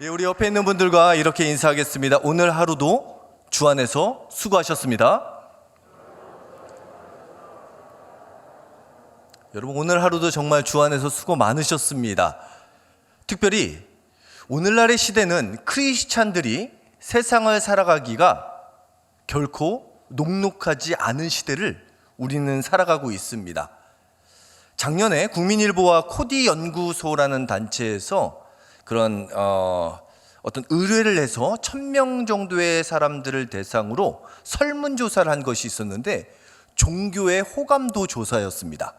예, 우리 옆에 있는 분들과 이렇게 인사하겠습니다. 오늘 하루도 주 안에서 수고하셨습니다. 여러분, 오늘 하루도 정말 주 안에서 수고 많으셨습니다. 특별히 오늘날의 시대는 크리스찬들이 세상을 살아가기가 결코 녹록하지 않은 시대를 우리는 살아가고 있습니다. 작년에 국민일보와 코디 연구소라는 단체에서 그런 어떤 의뢰를 해서 1,000명 정도의 사람들을 대상으로 설문조사를 한 것이 있었는데 종교의 호감도 조사였습니다.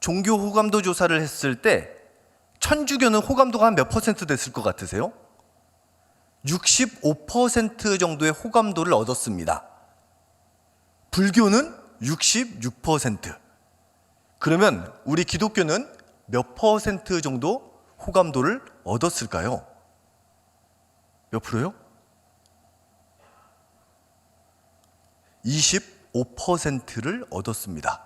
종교 호감도 조사를 했을 때 천주교는 호감도가 한 몇 퍼센트 됐을 것 같으세요? 65% 정도의 호감도를 얻었습니다. 불교는 66%. 그러면 우리 기독교는 몇 퍼센트 정도 호감도를 얻었을까요? 몇 프로요? 25%를 얻었습니다.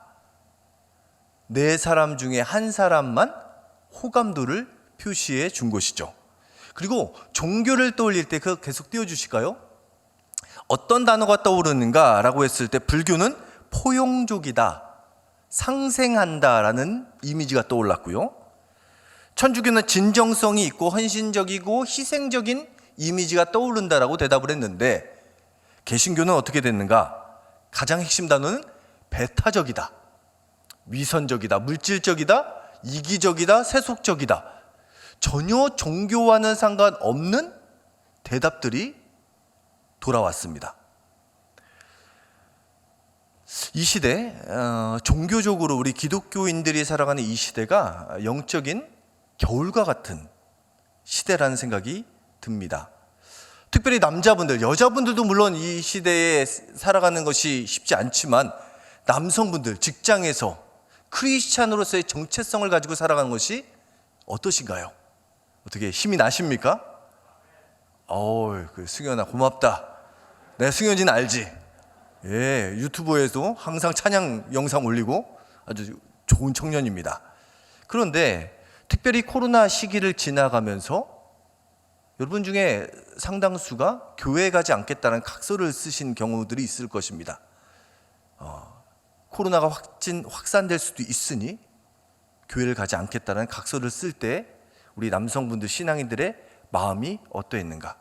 4사람 중에 한 사람만 호감도를 표시해 준 것이죠. 그리고 종교를 떠올릴 때 그거 계속 띄워주실까요? 어떤 단어가 떠오르는가 라고 했을 때 불교는 포용족이다, 상생한다라는 이미지가 떠올랐고요. 천주교는 진정성이 있고 헌신적이고 희생적인 이미지가 떠오른다라고 대답을 했는데 개신교는 어떻게 됐는가? 가장 핵심 단어는 배타적이다, 위선적이다, 물질적이다, 이기적이다, 세속적이다. 전혀 종교와는 상관없는 대답들이 돌아왔습니다. 이 시대, 종교적으로 우리 기독교인들이 살아가는 이 시대가 영적인 겨울과 같은 시대라는 생각이 듭니다. 특별히 남자분들, 여자분들도 물론 이 시대에 살아가는 것이 쉽지 않지만 남성분들, 직장에서 크리스찬으로서의 정체성을 가지고 살아가는 것이 어떠신가요? 어떻게 힘이 나십니까? 승현아 고맙다. 내가 승현이는 알지. 예, 유튜브에도 항상 찬양 영상 올리고 아주 좋은 청년입니다. 그런데 특별히 코로나 시기를 지나가면서 여러분 중에 상당수가 교회에 가지 않겠다는 각서를 쓰신 경우들이 있을 것입니다. 코로나가 확산될 수도 있으니 교회를 가지 않겠다는 각서를 쓸 때 우리 남성분들, 신앙인들의 마음이 어떠했는가?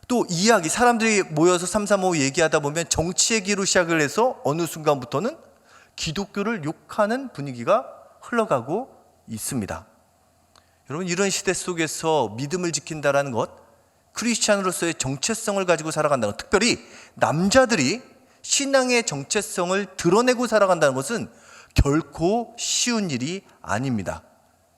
또 이야기, 사람들이 모여서 335 얘기하다 보면 정치 얘기로 시작을 해서 어느 순간부터는 기독교를 욕하는 분위기가 흘러가고 있습니다. 여러분, 이런 시대 속에서 믿음을 지킨다는 것, 크리스찬으로서의 정체성을 가지고 살아간다는 것, 특별히 남자들이 신앙의 정체성을 드러내고 살아간다는 것은 결코 쉬운 일이 아닙니다.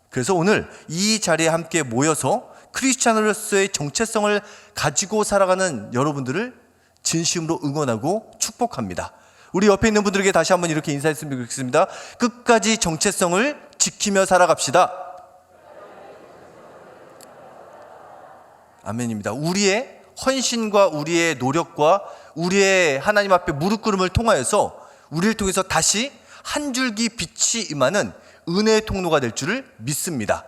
그래서 오늘 이 자리에 함께 모여서 크리스찬으로서의 정체성을 가지고 살아가는 여러분들을 진심으로 응원하고 축복합니다. 우리 옆에 있는 분들에게 다시 한번 이렇게 인사했으면 좋겠습니다. 끝까지 정체성을 지키며 살아갑시다. 아멘입니다. 우리의 헌신과 우리의 노력과 우리의 하나님 앞에 무릎 꿇음을 통하여서 우리를 통해서 다시 한 줄기 빛이 임하는 은혜의 통로가 될 줄을 믿습니다.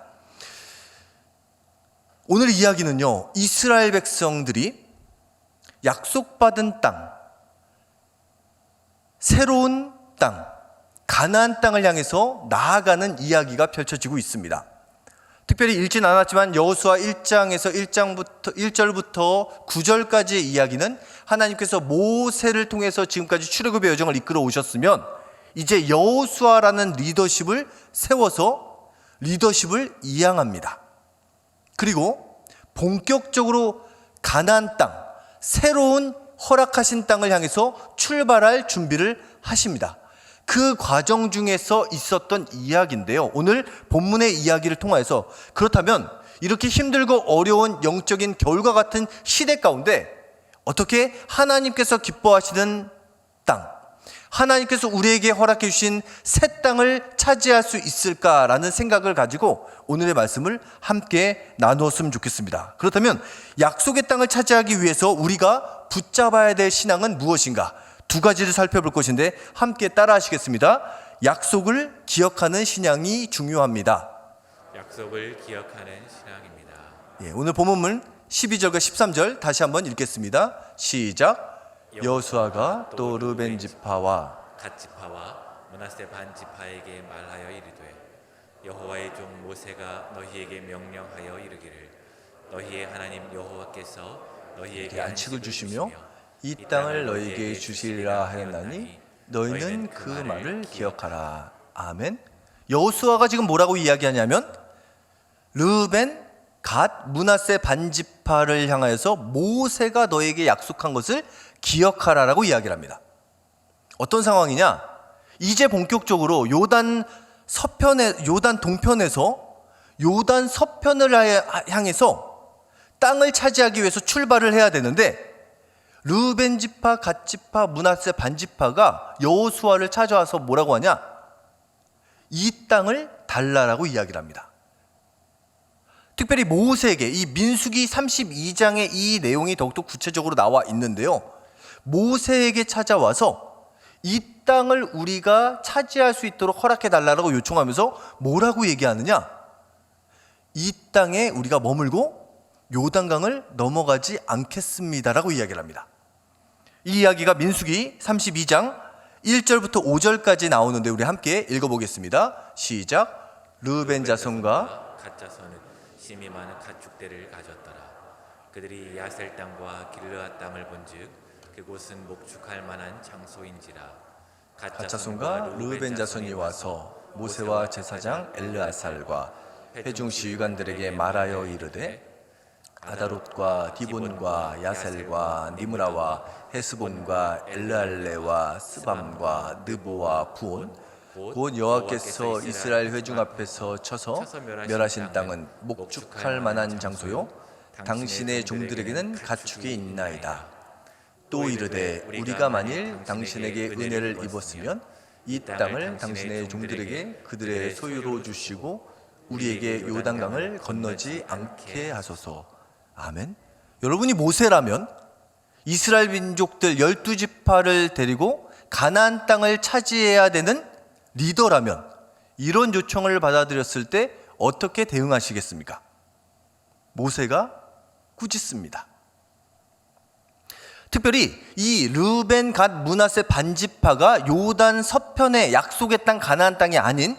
오늘 이야기는요, 이스라엘 백성들이 약속받은 땅, 새로운 땅, 가나안 땅을 향해서 나아가는 이야기가 펼쳐지고 있습니다. 특별히 읽진 않았지만 여호수아 1장에서 1절부터 9절까지의 이야기는 하나님께서 모세를 통해서 지금까지 출애굽의 여정을 이끌어 오셨으면 이제 여호수아라는 리더십을 세워서 리더십을 이양합니다. 그리고 본격적으로 가나안 땅, 새로운 허락하신 땅을 향해서 출발할 준비를 하십니다. 그 과정 중에서 있었던 이야기인데요, 오늘 본문의 이야기를 통해서 그렇다면 이렇게 힘들고 어려운 영적인 겨울과 같은 시대 가운데 어떻게 하나님께서 기뻐하시는 땅, 하나님께서 우리에게 허락해 주신 새 땅을 차지할 수 있을까라는 생각을 가지고 오늘의 말씀을 함께 나누었으면 좋겠습니다. 그렇다면 약속의 땅을 차지하기 위해서 우리가 붙잡아야 될 신앙은 무엇인가? 2가지를 살펴볼 것인데 함께 따라 하시겠습니다. 약속을 기억하는 신앙이 중요합니다. 약속을 기억하는 신앙입니다. 오늘 본문은 12절과 13절 다시 한번 읽겠습니다. 시작. 여호수아가 또 르벤 지파와 갓 지파와 므낫세 반 지파에게 말하여 이르되 여호와의 종 모세가 너희에게 명령하여 이르기를 너희의 하나님 여호와께서 너희에게 안식을 주시며 이 땅을 너희에게 주시리라 하였나니 너희는 그 말을 기억하라. 아멘. 여호수아가 지금 뭐라고 이야기하냐면 르벤, 갓, 므낫세 반지파를 향하여서 모세가 너에게 약속한 것을 기억하라라고 이야기를 합니다. 어떤 상황이냐? 이제 본격적으로 요단 동편에서 요단 서편을 향해서 땅을 차지하기 위해서 출발을 해야 되는데 르벤 지파, 갓 지파, 므낫세 반지파가 여호수아를 찾아와서 뭐라고 하냐? 이 땅을 달라라고 이야기를 합니다. 특별히 모세에게 이 민수기 32장에 이 내용이 더욱더 구체적으로 나와 있는데요. 모세에게 찾아와서 이 땅을 우리가 차지할 수 있도록 허락해 달라고 요청하면서 뭐라고 얘기하느냐? 이 땅에 우리가 머물고 요단강을 넘어가지 않겠습니다라고 이야기를 합니다. 이 이야기가 민수기 32장 1절부터 5절까지 나오는데 우리 함께 읽어보겠습니다. 시작. 르벤 자손과 갓 자손은 심히 많은 가축대를 가졌더라. 그들이 야셀 땅과 길르앗 땅을 본즉 그곳은 목축할 만한 장소인지라. 갓 자손과 르벤 자손이 와서 모세와 제사장 엘르아살과 회중 지휘관들에게 말하여 이르되 아다롯과 디본과 야셀과 니므라와 헤스본과 엘르알레와 스밤과 느보와 부온 곧 여호와께서 이스라엘 회중 앞에서 쳐서 멸하신 땅은 목축할 만한 장소요 당신의 종들에게는 가축이 있나이다. 또 이르되 우리가 만일 당신에게 은혜를 입었으면 이 땅을 당신의 종들에게 그들의 소유로 주시고 우리에게 요단강을 건너지 않게 하소서. 아멘. 여러분이 모세라면 이스라엘 민족들 12지파를 데리고 가나안 땅을 차지해야 되는 리더라면 이런 요청을 받아들였을 때 어떻게 대응하시겠습니까? 모세가 꾸짖습니다. 특별히 이 르벤, 갓, 므낫세 반지파가 요단 서편의 약속의 땅 가나안 땅이 아닌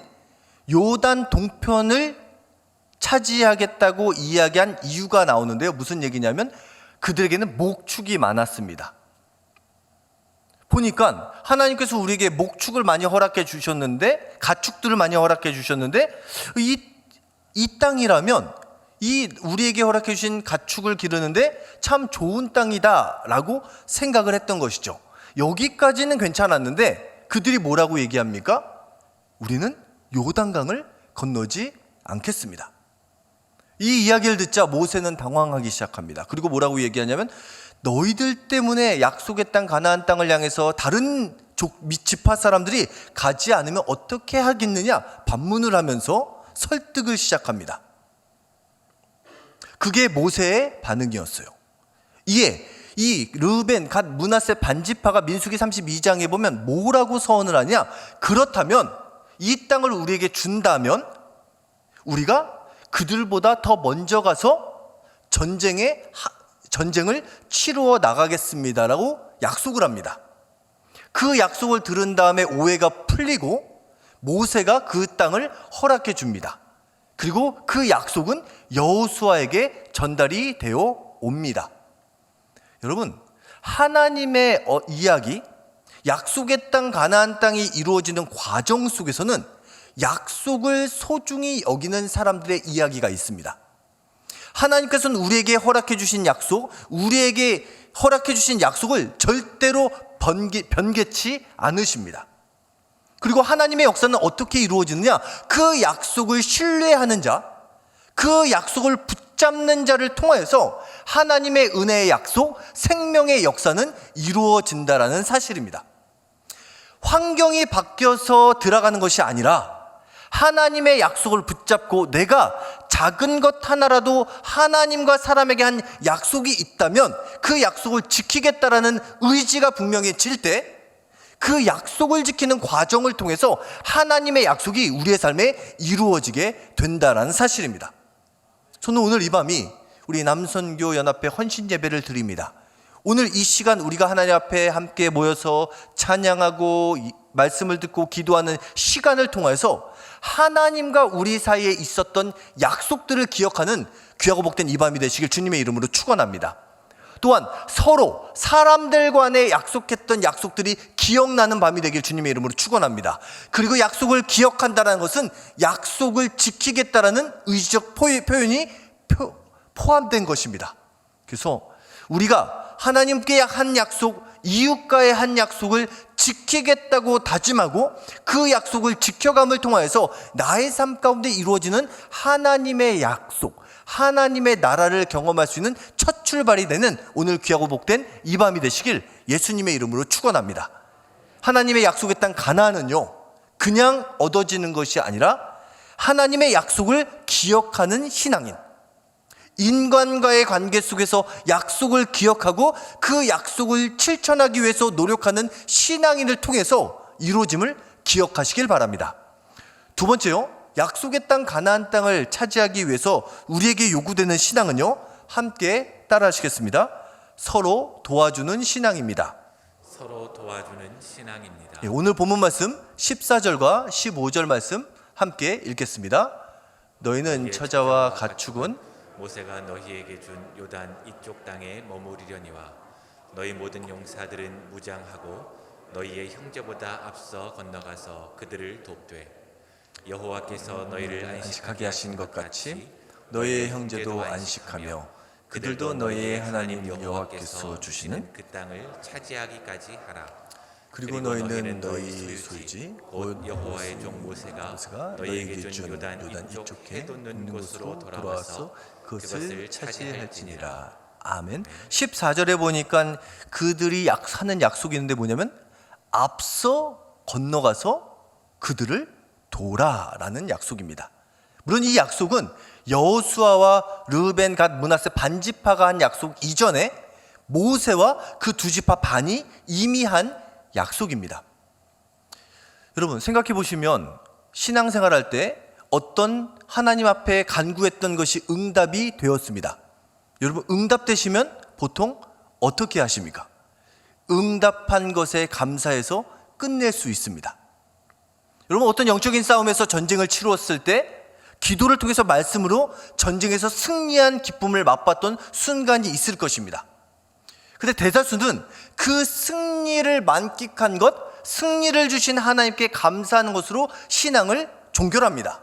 요단 동편을 차지하겠다고 이야기한 이유가 나오는데요. 무슨 얘기냐면 그들에게는 목축이 많았습니다. 보니까 하나님께서 우리에게 목축을 많이 허락해 주셨는데 가축들을 많이 허락해 주셨는데 이 땅이라면 이 우리에게 허락해 주신 가축을 기르는데 참 좋은 땅이다라고 생각을 했던 것이죠. 여기까지는 괜찮았는데 그들이 뭐라고 얘기합니까? 우리는 요단강을 건너지 않겠습니다. 이 이야기를 듣자 모세는 당황하기 시작합니다. 그리고 뭐라고 얘기하냐면 너희들 때문에 약속의 땅 가나안 땅을 향해서 다른 지파 사람들이 가지 않으면 어떻게 하겠느냐 반문을 하면서 설득을 시작합니다. 그게 모세의 반응이었어요. 이에 이 르벤, 갓, 므낫세 반지파가 민수기 32장에 보면 뭐라고 서원을 하냐? 그렇다면 이 땅을 우리에게 준다면 우리가 그들보다 더 먼저 가서 전쟁을 치루어 나가겠습니다라고 약속을 합니다. 그 약속을 들은 다음에 오해가 풀리고 모세가 그 땅을 허락해 줍니다. 그리고 그 약속은 여호수아에게 전달이 되어 옵니다. 여러분, 하나님의 이야기, 약속의 땅 가나안 땅이 이루어지는 과정 속에서는 약속을 소중히 여기는 사람들의 이야기가 있습니다. 하나님께서는 우리에게 허락해 주신 약속, 우리에게 허락해 주신 약속을 절대로 변개치 않으십니다. 그리고 하나님의 역사는 어떻게 이루어지느냐? 그 약속을 신뢰하는 자, 그 약속을 붙잡는 자를 통하여서 하나님의 은혜의 약속, 생명의 역사는 이루어진다라는 사실입니다. 환경이 바뀌어서 들어가는 것이 아니라 하나님의 약속을 붙잡고 내가 작은 것 하나라도 하나님과 사람에게 한 약속이 있다면 그 약속을 지키겠다라는 의지가 분명해질 때 그 약속을 지키는 과정을 통해서 하나님의 약속이 우리의 삶에 이루어지게 된다라는 사실입니다. 저는 오늘 이 밤이 우리 남선교 연합회 헌신 예배를 드립니다. 오늘 이 시간 우리가 하나님 앞에 함께 모여서 찬양하고 말씀을 듣고 기도하는 시간을 통해서 하나님과 우리 사이에 있었던 약속들을 기억하는 귀하고 복된 이 밤이 되시길 주님의 이름으로 축원합니다. 또한 서로 사람들 간에 약속했던 약속들이 기억나는 밤이 되길 주님의 이름으로 축원합니다. 그리고 약속을 기억한다는 것은 약속을 지키겠다라는 의지적 표현이 포함된 것입니다. 그래서 우리가 하나님께 한 약속, 이웃과의 한 약속을 지키겠다고 다짐하고 그 약속을 지켜감을 통하여서 나의 삶 가운데 이루어지는 하나님의 약속, 하나님의 나라를 경험할 수 있는 첫 출발이 되는 오늘 귀하고 복된 이 밤이 되시길 예수님의 이름으로 축원합니다. 하나님의 약속의 땅 가나안은요, 그냥 얻어지는 것이 아니라 하나님의 약속을 기억하는 신앙인, 인간과의 관계 속에서 약속을 기억하고 그 약속을 실천하기 위해서 노력하는 신앙인을 통해서 이루어짐을 기억하시길 바랍니다. 두 번째요, 약속의 땅 가나안 땅을 차지하기 위해서 우리에게 요구되는 신앙은요, 함께 따라하시겠습니다. 서로 도와주는 신앙입니다. 서로 도와주는 신앙입니다. 오늘 본문 말씀 14절과 15절 말씀 함께 읽겠습니다. 너희는 처자와 가축은 모세가 너희에게 준 요단 이쪽 땅에 머무르려니와 너희 모든 용사들은 무장하고 너희의 형제보다 앞서 건너가서 그들을 돕되 여호와께서 너희를 안식하게 하신 것 같이 너희의 형제도 안식하며 그들도 너희의 하나님 여호와께서 주시는 그 땅을 차지하기까지 하라. 그리고 너희는 너희 소유지 곧 여호와의 종 모세가 너희에게 준 요단 이쪽 해 돋는 곳으로 돌아와서 그것을 차지할지니라. 아멘. 14절에 보니까 그들이 하는 약속이 있는데 뭐냐면 앞서 건너가서 그들을 도라라는 약속입니다. 물론 이 약속은 여호수아와 르벤, 갓, 므낫세 반지파가 한 약속 이전에 모세와 그 두 지파 반이 이미 한 약속입니다. 여러분 생각해 보시면 신앙생활할 때 어떤 하나님 앞에 간구했던 것이 응답이 되었습니다. 여러분 응답되시면 보통 어떻게 하십니까? 응답한 것에 감사해서 끝낼 수 있습니다. 여러분 어떤 영적인 싸움에서 전쟁을 치루었을 때 기도를 통해서 말씀으로 전쟁에서 승리한 기쁨을 맛봤던 순간이 있을 것입니다. 근데 대다수는 그 승리를 만끽한 것, 승리를 주신 하나님께 감사하는 것으로 신앙을 종결합니다.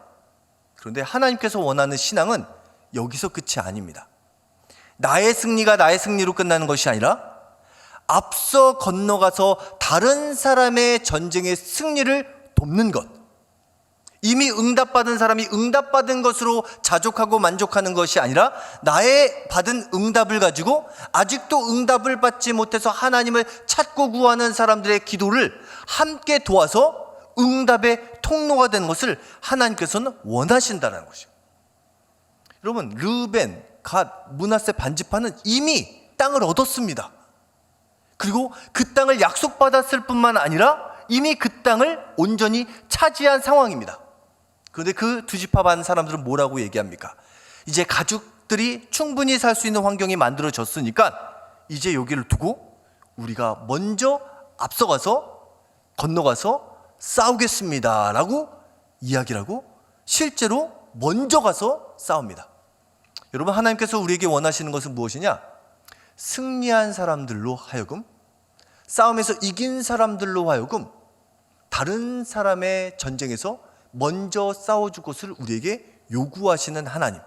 그런데 하나님께서 원하는 신앙은 여기서 끝이 아닙니다. 나의 승리가 나의 승리로 끝나는 것이 아니라 앞서 건너가서 다른 사람의 전쟁의 승리를 돕는 것, 이미 응답받은 사람이 응답받은 것으로 자족하고 만족하는 것이 아니라 나의 받은 응답을 가지고 아직도 응답을 받지 못해서 하나님을 찾고 구하는 사람들의 기도를 함께 도와서 응답의 통로가 되는 것을 하나님께서는 원하신다는 것이죠. 여러분 르벤, 갓, 므낫세 반지파는 이미 땅을 얻었습니다. 그리고 그 땅을 약속받았을 뿐만 아니라 이미 그 땅을 온전히 차지한 상황입니다. 그런데 그 두 지파 반 사람들은 뭐라고 얘기합니까? 이제 가족들이 충분히 살 수 있는 환경이 만들어졌으니까 이제 여기를 두고 우리가 먼저 앞서가서 건너가서 싸우겠습니다 라고 이야기를 하고 실제로 먼저 가서 싸웁니다. 여러분 하나님께서 우리에게 원하시는 것은 무엇이냐? 승리한 사람들로 하여금, 싸움에서 이긴 사람들로 하여금 다른 사람의 전쟁에서 먼저 싸워줄 것을 우리에게 요구하시는 하나님,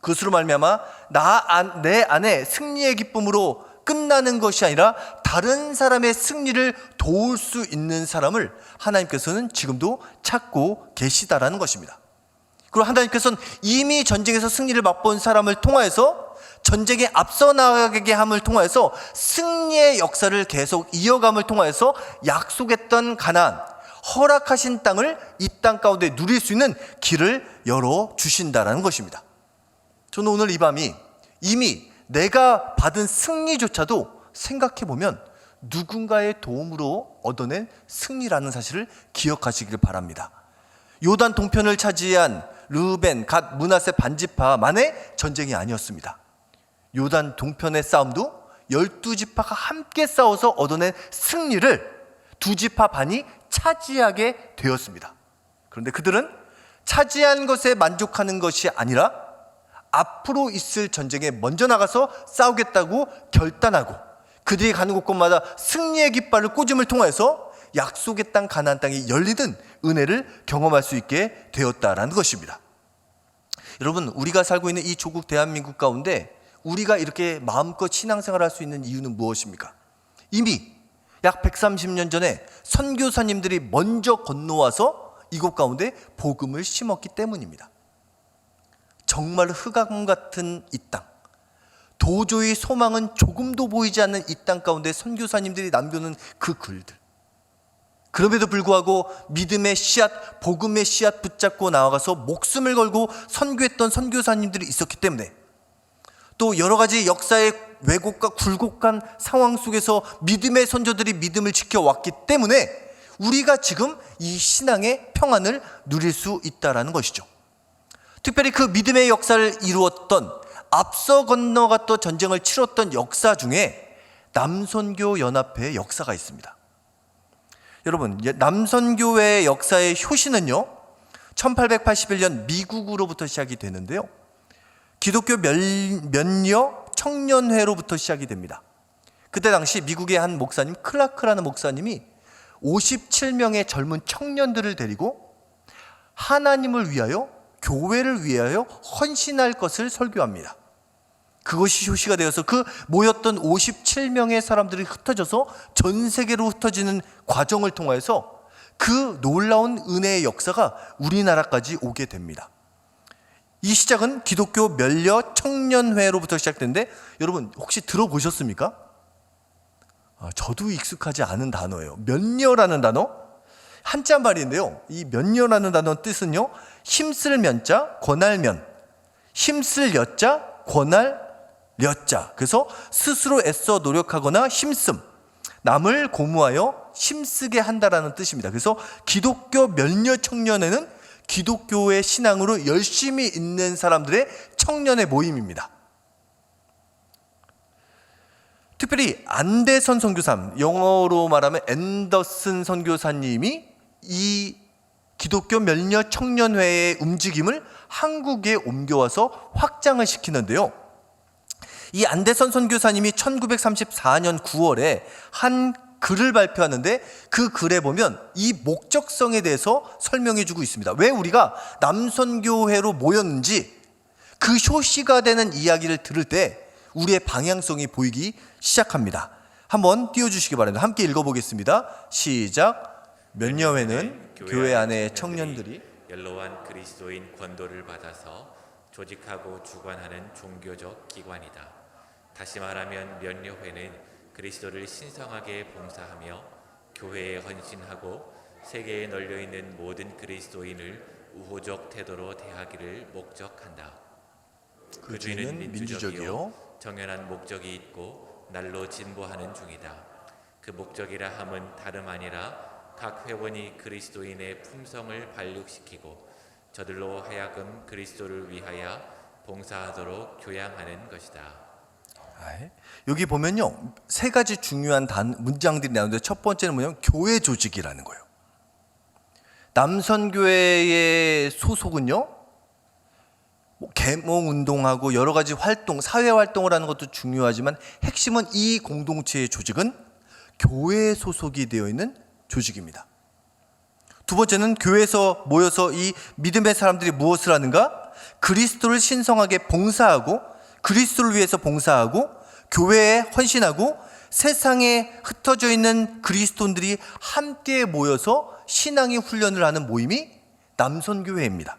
그것으로 말미암아 내 안에 승리의 기쁨으로 끝나는 것이 아니라 다른 사람의 승리를 도울 수 있는 사람을 하나님께서는 지금도 찾고 계시다라는 것입니다. 그리고 하나님께서는 이미 전쟁에서 승리를 맛본 사람을 통하여서 전쟁에 앞서 나가게 함을 통하여서 승리의 역사를 계속 이어감을 통하여서 약속했던 가나안, 허락하신 땅을 이 땅 가운데 누릴 수 있는 길을 열어주신다라는 것입니다. 저는 오늘 이 밤이 이미 내가 받은 승리조차도 생각해보면 누군가의 도움으로 얻어낸 승리라는 사실을 기억하시길 바랍니다. 요단 동편을 차지한 르벤, 갓, 므낫세 반지파만의 전쟁이 아니었습니다. 요단 동편의 싸움도 12지파가 함께 싸워서 얻어낸 승리를 두 지파 반이 차지하게 되었습니다. 그런데 그들은 차지한 것에 만족하는 것이 아니라 앞으로 있을 전쟁에 먼저 나가서 싸우겠다고 결단하고 그들이 가는 곳곳마다 승리의 깃발을 꽂음을 통해서 약속의 땅 가나안 땅이 열리는 은혜를 경험할 수 있게 되었다라는 것입니다. 여러분, 우리가 살고 있는 이 조국 대한민국 가운데 우리가 이렇게 마음껏 신앙생활을 할 수 있는 이유는 무엇입니까? 이미 약 130년 전에 선교사님들이 먼저 건너와서 이곳 가운데 복음을 심었기 때문입니다. 정말 흑암 같은 이 땅, 도저히 소망은 조금도 보이지 않는 이 땅 가운데 선교사님들이 남겨놓은 그 글들, 그럼에도 불구하고 믿음의 씨앗, 복음의 씨앗 붙잡고 나아가서 목숨을 걸고 선교했던 선교사님들이 있었기 때문에, 또 여러 가지 역사의 왜곡과 굴곡한 상황 속에서 믿음의 선조들이 믿음을 지켜왔기 때문에 우리가 지금 이 신앙의 평안을 누릴 수 있다는 것이죠. 특별히 그 믿음의 역사를 이루었던, 앞서 건너갔던 전쟁을 치렀던 역사 중에 남선교 연합회의 역사가 있습니다. 여러분, 남선교회의 역사의 효시는요 1881년 미국으로부터 시작이 되는데요, 기독교 면녀 청년회로부터 시작이 됩니다. 그때 당시 미국의 한 목사님, 클라크라는 목사님이 57명의 젊은 청년들을 데리고 하나님을 위하여, 교회를 위하여 헌신할 것을 설교합니다. 그것이 효시가 되어서 그 모였던 57명의 사람들이 흩어져서 전 세계로 흩어지는 과정을 통해서 그 놀라운 은혜의 역사가 우리나라까지 오게 됩니다. 이 시작은 기독교 면녀 청년회로부터 시작되는데, 여러분 혹시 들어보셨습니까? 저도 익숙하지 않은 단어예요. 면녀라는 단어, 한자 말인데요, 이 면녀라는 단어 뜻은요, 힘쓸 면자 권할 면, 힘쓸 여자 권할 려자, 그래서 스스로 애써 노력하거나 힘씀, 남을 고무하여 힘쓰게 한다라는 뜻입니다. 그래서 기독교 면녀 청년회는 기독교의 신앙으로 열심히 있는 사람들의 청년의 모임입니다. 특별히 안데선 선교사, 영어로 말하면 앤더슨 선교사님이 이 기독교 면녀 청년회의 움직임을 한국에 옮겨와서 확장을 시키는데요, 이 안데선 선교사님이 1934년 9월에 한 글을 발표하는데, 그 글에 보면 이 목적성에 대해서 설명해 주고 있습니다. 왜 우리가 남선교회로 모였는지, 그 효시가 되는 이야기를 들을 때 우리의 방향성이 보이기 시작합니다. 한번 띄워주시기 바랍니다. 함께 읽어보겠습니다. 시작. 면녀회는 교회 안의 청년들이 연로한 그리스도인 권도를 받아서 조직하고 주관하는 종교적 기관이다. 다시 말하면 면녀회는 그리스도를 신성하게 봉사하며 교회에 헌신하고 세계에 널려있는 모든 그리스도인을 우호적 태도로 대하기를 목적한다. 그 주인은 민주적이요 정연한 목적이 있고 날로 진보하는 중이다. 그 목적이라 함은 다름 아니라 각 회원이 그리스도인의 품성을 발육시키고 저들로 하여금 그리스도를 위하여 봉사하도록 교양하는 것이다. 여기 보면요, 세 가지 중요한 문장들이 나오는데, 첫 번째는 뭐냐면 교회 조직이라는 거예요. 남선교회의 소속은요, 계몽 운동하고 여러 가지 활동, 사회 활동을 하는 것도 중요하지만 핵심은 이 공동체의 조직은 교회에 소속이 되어 있는 조직입니다. 두 번째는 교회에서 모여서 이 믿음의 사람들이 무엇을 하는가? 그리스도를 신성하게 봉사하고, 그리스도를 위해서 봉사하고, 교회에 헌신하고, 세상에 흩어져 있는 그리스도인들이 함께 모여서 신앙의 훈련을 하는 모임이 남선교회입니다.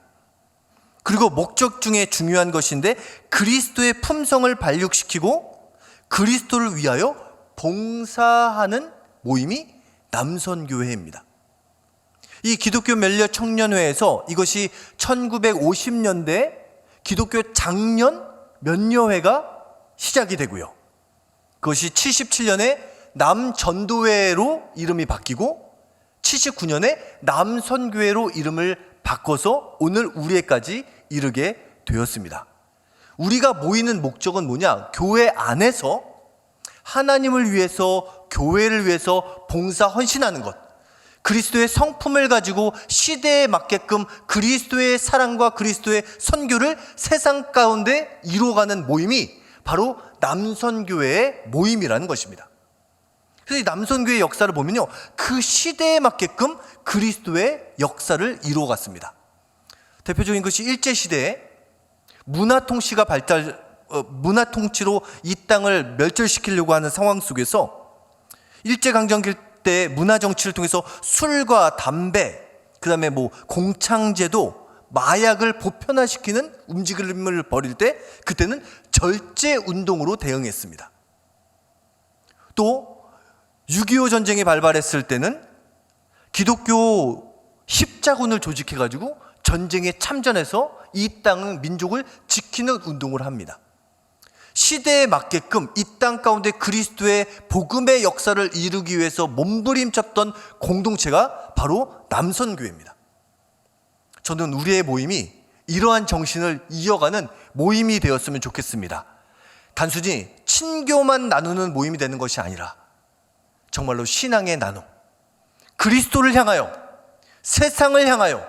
그리고 목적 중에 중요한 것인데, 그리스도의 품성을 발육시키고 그리스도를 위하여 봉사하는 모임이 남선교회입니다. 이 기독교 면녀 청년회에서 이것이 1950년대 기독교 장년 면녀회가 시작이 되고요, 그것이 77년에 남전도회로 이름이 바뀌고 79년에 남선교회로 이름을 바꿔서 오늘 우리에까지 이르게 되었습니다. 우리가 모이는 목적은 뭐냐? 교회 안에서 하나님을 위해서, 교회를 위해서 봉사 헌신하는 것, 그리스도의 성품을 가지고 시대에 맞게끔 그리스도의 사랑과 그리스도의 선교를 세상 가운데 이루어가는 모임이 바로 남선교회의 모임이라는 것입니다. 그래서 이 남선교회의 역사를 보면요, 그 시대에 맞게끔 그리스도의 역사를 이루어갔습니다. 대표적인 것이 일제시대에 문화통치가 문화통치로 이 땅을 멸절시키려고 하는 상황 속에서 일제강점기 때 문화정치를 통해서 술과 담배, 그 다음에 공창제도, 마약을 보편화시키는 움직임을 벌일 때 그때는 절제운동으로 대응했습니다. 또 6.25 전쟁이 발발했을 때는 기독교 십자군을 조직해가지고 전쟁에 참전해서 이 땅 민족을 지키는 운동을 합니다. 시대에 맞게끔 이 땅 가운데 그리스도의 복음의 역사를 이루기 위해서 몸부림쳤던 공동체가 바로 남선교회입니다. 저는 우리의 모임이 이러한 정신을 이어가는 모임이 되었으면 좋겠습니다. 단순히 친교만 나누는 모임이 되는 것이 아니라 정말로 신앙의 나눔, 그리스도를 향하여, 세상을 향하여,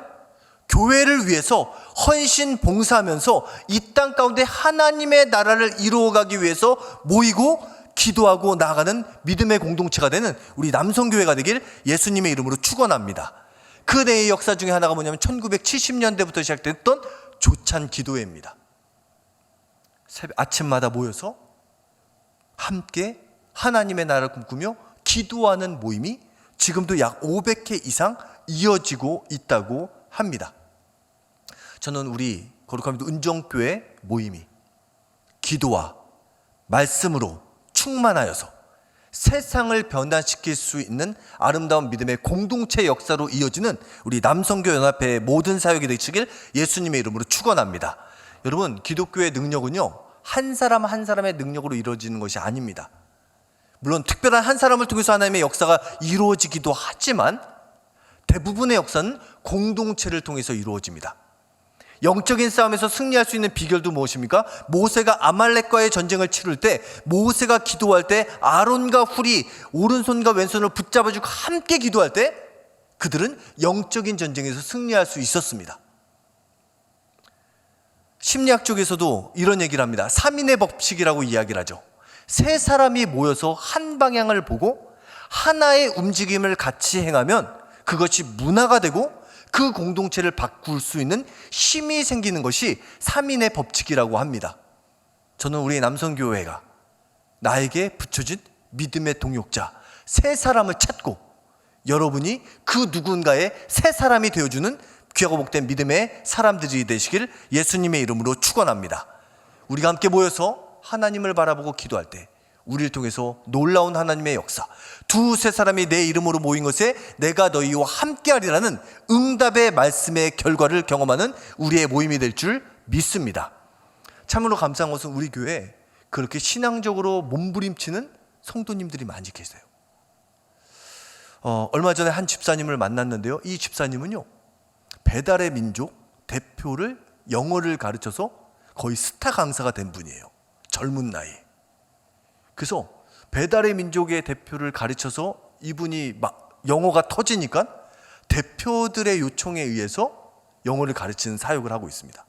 교회를 위해서 헌신 봉사하면서 이 땅 가운데 하나님의 나라를 이루어가기 위해서 모이고 기도하고 나아가는 믿음의 공동체가 되는 우리 남성교회가 되길 예수님의 이름으로 축원합니다. 그 내의 역사 중에 하나가 뭐냐면 1970년대부터 시작됐던 조찬 기도회입니다. 아침마다 모여서 함께 하나님의 나라를 꿈꾸며 기도하는 모임이 지금도 약 500회 이상 이어지고 있다고 합니다. 저는 우리 거룩한 은정교회 모임이 기도와 말씀으로 충만하여서 세상을 변화시킬 수 있는 아름다운 믿음의 공동체 역사로 이어지는 우리 남성교 연합회의 모든 사역이 되시길 예수님의 이름으로 축원합니다. 여러분, 기독교의 능력은요, 한 사람 한 사람의 능력으로 이루어지는 것이 아닙니다. 물론 특별한 한 사람을 통해서 하나님의 역사가 이루어지기도 하지만 대부분의 역사는 공동체를 통해서 이루어집니다. 영적인 싸움에서 승리할 수 있는 비결도 무엇입니까? 모세가 아말렉과의 전쟁을 치를 때, 모세가 기도할 때 아론과 훌이 오른손과 왼손을 붙잡아주고 함께 기도할 때 그들은 영적인 전쟁에서 승리할 수 있었습니다. 심리학 쪽에서도 이런 얘기를 합니다. 3인의 법칙이라고 이야기를 하죠. 세 사람이 모여서 한 방향을 보고 하나의 움직임을 같이 행하면 그것이 문화가 되고 그 공동체를 바꿀 수 있는 힘이 생기는 것이 3인의 법칙이라고 합니다. 저는 우리 남성교회가 나에게 붙여진 믿음의 동역자 세 사람을 찾고 여러분이 그 누군가의 세 사람이 되어주는 귀하고 복된 믿음의 사람들이 되시길 예수님의 이름으로 축원합니다. 우리가 함께 모여서 하나님을 바라보고 기도할 때 우리를 통해서 놀라운 하나님의 역사, 두세 사람이 내 이름으로 모인 것에 내가 너희와 함께하리라는 응답의 말씀의 결과를 경험하는 우리의 모임이 될 줄 믿습니다. 참으로 감사한 것은 우리 교회에 그렇게 신앙적으로 몸부림치는 성도님들이 많이 계세요. 얼마 전에 한 집사님을 만났는데요, 이 집사님은요, 배달의 민족 대표를 영어를 가르쳐서 거의 스타 강사가 된 분이에요. 젊은 나이에. 그래서 배달의 민족의 대표를 가르쳐서 이분이 막 영어가 터지니까 대표들의 요청에 의해서 영어를 가르치는 사역을 하고 있습니다.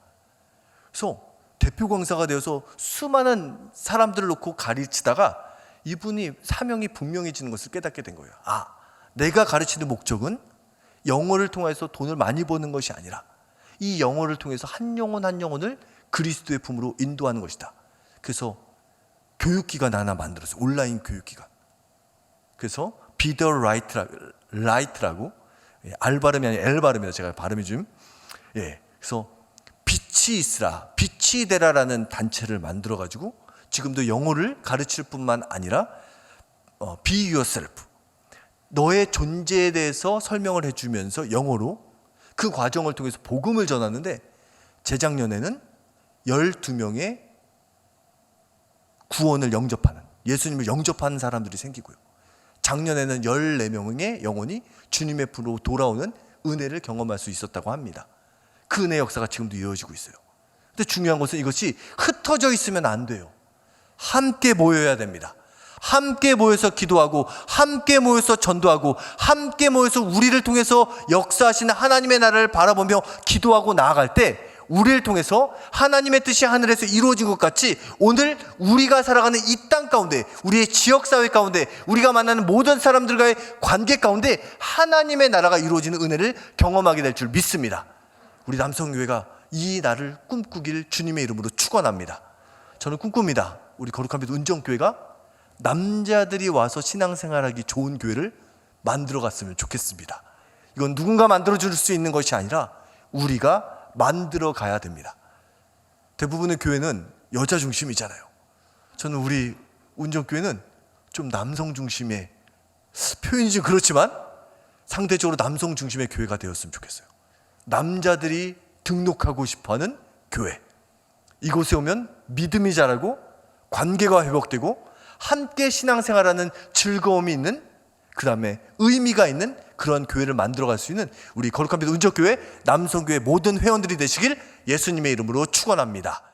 그래서 대표 강사가 되어서 수많은 사람들을 놓고 가르치다가 이분이 사명이 분명해지는 것을 깨닫게 된 거예요. 내가 가르치는 목적은 영어를 통해서 돈을 많이 버는 것이 아니라 이 영어를 통해서 한 영혼 한 영혼을 그리스도의 품으로 인도하는 것이다. 그래서 교육기관 하나 만들었어요. 온라인 교육기관. 그래서 Be the Light라고, 알 발음이 아니라 L 발음이다. 제가 발음이 좀. 그래서 빛이 있으라, 빛이 되라라는 단체를 만들어가지고 지금도 영어를 가르칠 뿐만 아니라 Be yourself, 너의 존재에 대해서 설명을 해주면서 영어로 그 과정을 통해서 복음을 전하는데 재작년에는 12명의 구원을 영접하는, 예수님을 영접하는 사람들이 생기고요. 작년에는 14명의 영혼이 주님의 품으로 돌아오는 은혜를 경험할 수 있었다고 합니다. 그 은혜의 역사가 지금도 이어지고 있어요. 근데 중요한 것은 이것이 흩어져 있으면 안 돼요. 함께 모여야 됩니다. 함께 모여서 기도하고, 함께 모여서 전도하고, 함께 모여서 우리를 통해서 역사하시는 하나님의 나라를 바라보며 기도하고 나아갈 때 우리를 통해서 하나님의 뜻이 하늘에서 이루어진 것 같이 오늘 우리가 살아가는 이 땅 가운데, 우리의 지역사회 가운데, 우리가 만나는 모든 사람들과의 관계 가운데 하나님의 나라가 이루어지는 은혜를 경험하게 될 줄 믿습니다. 우리 남성교회가 이 날을 꿈꾸길 주님의 이름으로 축원합니다. 저는 꿈꿉니다. 우리 거룩한 빛 은정교회가 남자들이 와서 신앙생활하기 좋은 교회를 만들어 갔으면 좋겠습니다. 이건 누군가 만들어줄 수 있는 것이 아니라 우리가 만들어 가야 됩니다. 대부분의 교회는 여자 중심이잖아요. 저는 우리 운정교회는 좀 남성 중심의, 표현이 좀 그렇지만 상대적으로 남성 중심의 교회가 되었으면 좋겠어요. 남자들이 등록하고 싶어하는 교회. 이곳에 오면 믿음이 자라고 관계가 회복되고 함께 신앙생활하는 즐거움이 있는, 그 다음에 의미가 있는 그런 교회를 만들어갈 수 있는 우리 거룩한 빛 은정교회 남성교회 모든 회원들이 되시길 예수님의 이름으로 축원합니다.